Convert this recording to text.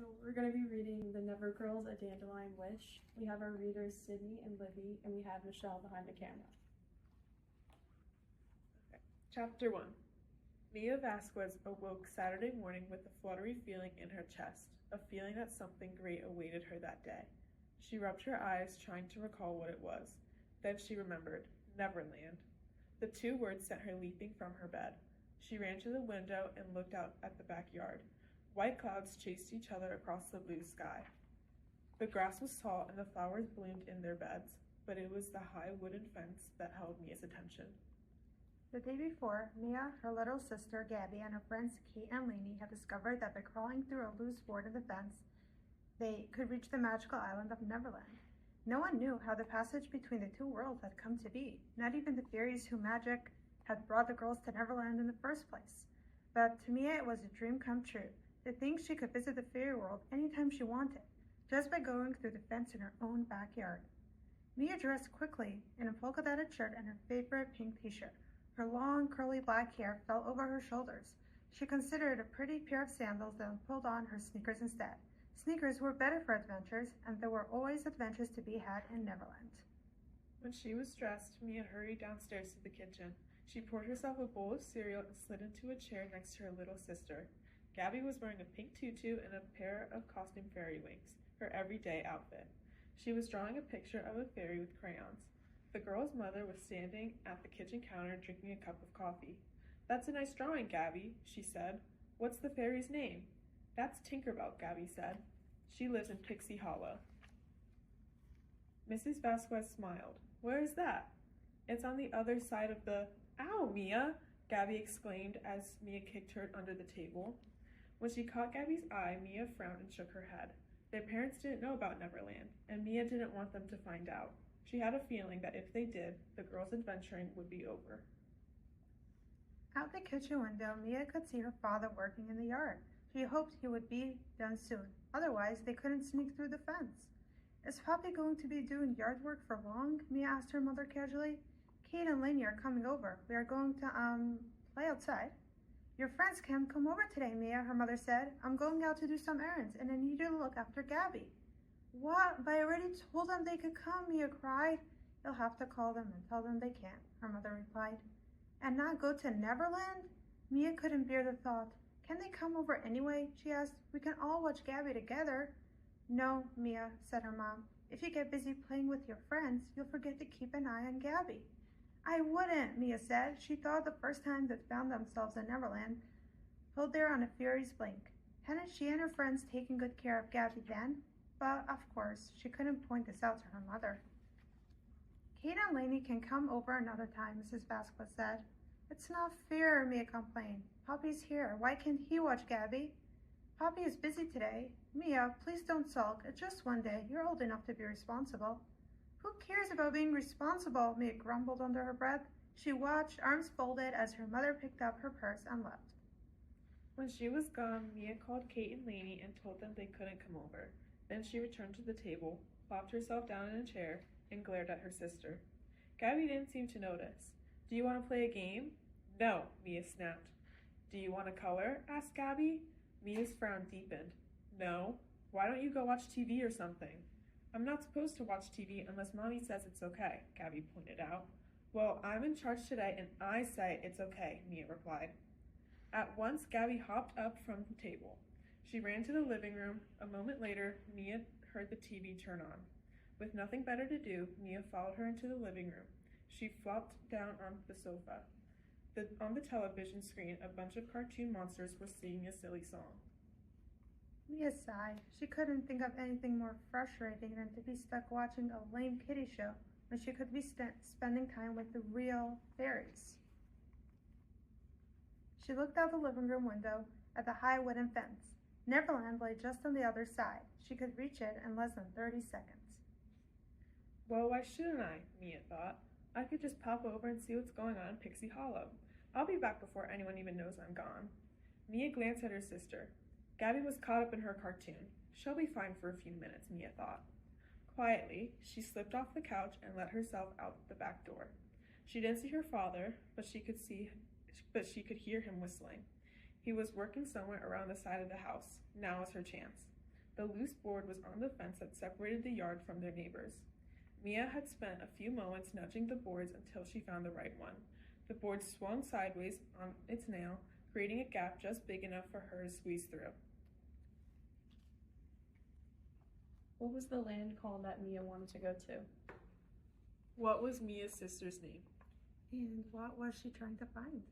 So we're going to be reading The Never Girls, A Dandelion Wish. We have our readers Sydney and Libby, and we have Michelle behind the camera. Okay. Chapter 1. Mia Vasquez awoke Saturday morning with a fluttery feeling in her chest, a feeling that something great awaited her that day. She rubbed her eyes, trying to recall what it was. Then she remembered, Neverland. The two words sent her leaping from her bed. She ran to the window and looked out at the backyard. White clouds chased each other across the blue sky. The grass was tall and the flowers bloomed in their beds, but it was the high wooden fence that held Mia's attention. The day before, Mia, her little sister Gabby, and her friends Kate and Lainey had discovered that by crawling through a loose board of the fence, they could reach the magical island of Neverland. No one knew how the passage between the two worlds had come to be, not even the fairies whose magic had brought the girls to Neverland in the first place. But to Mia, it was a dream come true. To think she could visit the fairy world anytime she wanted, just by going through the fence in her own backyard. Mia dressed quickly in a polka-dotted shirt and her favorite pink t-shirt. Her long, curly black hair fell over her shoulders. She considered a pretty pair of sandals, then pulled on her sneakers instead. Sneakers were better for adventures, and there were always adventures to be had in Neverland. When she was dressed, Mia hurried downstairs to the kitchen. She poured herself a bowl of cereal and slid into a chair next to her little sister. Gabby was wearing a pink tutu and a pair of costume fairy wings, her everyday outfit. She was drawing a picture of a fairy with crayons. The girl's mother was standing at the kitchen counter drinking a cup of coffee. "That's a nice drawing, Gabby," she said. "What's the fairy's name?" "That's Tinkerbell," Gabby said. "She lives in Pixie Hollow." Mrs. Vasquez smiled. "Where is that?" "It's on the other side of the—" "Ow, Mia!" Gabby exclaimed as Mia kicked her under the table. When she caught Gabby's eye, Mia frowned and shook her head. Their parents didn't know about Neverland, and Mia didn't want them to find out. She had a feeling that if they did, the girls' adventuring would be over. Out the kitchen window, Mia could see her father working in the yard. She hoped he would be done soon. Otherwise, they couldn't sneak through the fence. "Is Poppy going to be doing yard work for long?" Mia asked her mother casually. "Kate and Lainey are coming over. We are going to, play outside." "Your friends can't come over today, Mia," her mother said. "I'm going out to do some errands, and I need you to look after Gabby." "What? But I already told them they could come," Mia cried. "You'll have to call them and tell them they can't," her mother replied. "And not go to Neverland?" Mia couldn't bear the thought. "Can they come over anyway?" she asked. "We can all watch Gabby together." "No, Mia," said her mom. "If you get busy playing with your friends, you'll forget to keep an eye on Gabby." "I wouldn't," Mia said. She thought the first time they found themselves in Neverland, pulled there on a fairy's blink. Hadn't she and her friends taken good care of Gabby then? But, of course, she couldn't point this out to her mother. "Kate and Lainey can come over another time," Mrs. Vasquez said. "It's not fair," Mia complained. "Poppy's here. Why can't he watch Gabby?" "Poppy is busy today." "Mia, please don't sulk. It's just one day. You're old enough to be responsible." "Who cares about being responsible?" Mia grumbled under her breath. She watched, arms folded, as her mother picked up her purse and left. When she was gone, Mia called Kate and Lainey and told them they couldn't come over. Then she returned to the table, plopped herself down in a chair, and glared at her sister. Gabby didn't seem to notice. "Do you want to play a game?" "No," Mia snapped. "Do you want to color?" asked Gabby. Mia's frown deepened. "No. Why don't you go watch TV or something?" "I'm not supposed to watch TV unless Mommy says it's okay," Gabby pointed out. "Well, I'm in charge today and I say it's okay," Mia replied. At once, Gabby hopped up from the table. She ran to the living room. A moment later, Mia heard the TV turn on. With nothing better to do, Mia followed her into the living room. She flopped down on the sofa. On the television screen, a bunch of cartoon monsters were singing a silly song. Mia sighed. She couldn't think of anything more frustrating than to be stuck watching a lame kiddie show when she could be spending time with the real fairies. She looked out the living room window at the high wooden fence. Neverland lay just on the other side. She could reach it in less than 30 seconds. "Well, why shouldn't I?" Mia thought. "I could just pop over and see what's going on in Pixie Hollow. I'll be back before anyone even knows I'm gone." Mia glanced at her sister. Gabby was caught up in her cartoon. She'll be fine for a few minutes, Mia thought. Quietly, she slipped off the couch and let herself out the back door. She didn't see her father, but she could hear him whistling. He was working somewhere around the side of the house. Now was her chance. The loose board was on the fence that separated the yard from their neighbors. Mia had spent a few moments nudging the boards until she found the right one. The board swung sideways on its nail, creating a gap just big enough for her to squeeze through. What was the land called that Mia wanted to go to? What was Mia's sister's name? And what was she trying to find?